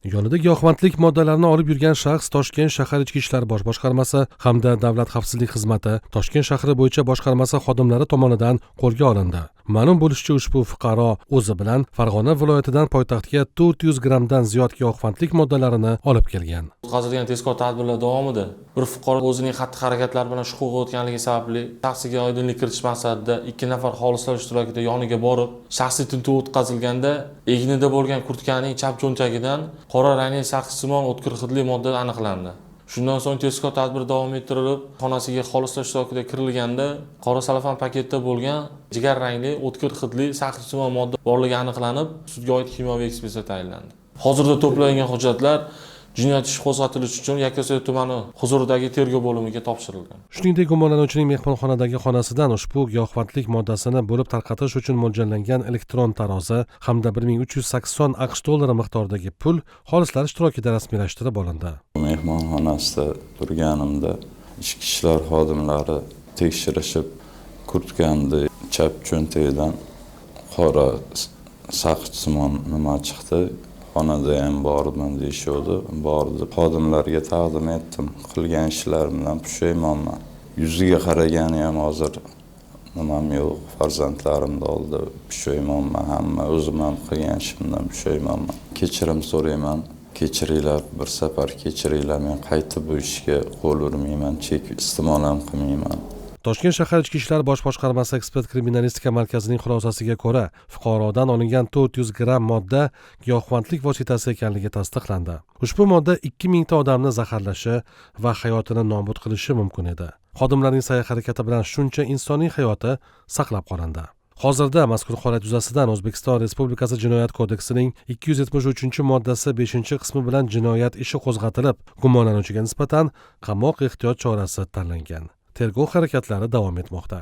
Yonida giyohvandlik moddalarini olib yurgan shaxs Toshkent shahar Ichki ishlar bosh boshqarmasi hamda Davlat xavfsizlik xizmati Toshkent shahri bo'yicha boshqarmasi xodimlari tomonidan qo'lga olindi. Ma'lum bo'lishicha, ushbu fuqaro o'zi bilan Farg'ona viloyatidan poytaxtga 400 grammdan ziyod giyohvandlik moddalarini olib kelgan. O'tkazilgan tezkor tadbirlar davomida bir fuqaro o'zining xatti-harakatlari bilan shubha o'tganligi sababli shaxsiga oydinlik kiritish maqsadida 2 nafar xolislar ishtirokida yoniga borib, shaxsiy tintuv o'tkazilganda egnida bo'lgan kurtkaning chap cho'ntagidan qora rangli saqizsimon o'tkir hidli modda aniqlandi. Shundan so'ng tezkor tadbir davom ettirilib, xonasiga xolislar ishtirokida kirilganda qora salafan paketda bo'lgan jigar rangli o'tkir hidli saqizsimon modda borligi aniqlanib, sudga oid kimyoviy ekspertiza tayinlandi. Hozirda to'plangan hujjatlar jinoyat ishi qo'zg'atilishi uchun Yakkasaroy tumani huzuridagi tergov bo'limiga topshirilgan. Shuningdek, gumonlanuvchining mehmonxonadagi xonasidan ushbu giyohvandlik moddasini bo'lib tarqatish uchun mo'ljallangan elektron tarozi hamda 1380 AQSh dollari miqdoridagi pul xolislar ishtirokida rasmiylashtirib olindi. Mehmonxonasida turganimda ichki ishlar xodimlari tekshirishib, kurtkani chap cho'ntagidan qora saqizsimon nima chiqdi. Xonada ham bordim deyishdi. Bordi. Xodimlarga taqdim etdim. Qilgan ishlarimdan pushaymonman. Yuziga qaragani ham hozir nimam yo'q. Farzandlarimni oldi. Pushaymonman. Hamma o'zim ham qilgan ishimdan pushaymonman. Kechirim so'rayman. Kechiringlar, bir safar kechiringlar. Men qaytib bu ishga qo'l urmayman, chek iste'mol ham qilmayman. Toshkent shahar Ichki ishlar bosh boshqarmasi ekspert kriminalistika markazining xulosasiga ko'ra, fuqarodan olingan 400 gramm modda giyohvandlik vositasi ekanligi tasdiqlandi. Ushbu modda 2000 ta odamni zaharlashi va hayotini nobud qilishi mumkin edi. Xodimlarning sa'y-harakati bilan shuncha insoniy hayoti saqlab qolindi. Hozirda mazkur holat yuzasidan O'zbekiston Respublikasi Jinoyat kodeksining 273-moddasi 5-qismi bilan jinoyat ishi qo'zg'atilib, gumonlanuvchiga nisbatan qamoq ehtiyot chorasi tanlangan. Tergov harakatlari davom etmoqda.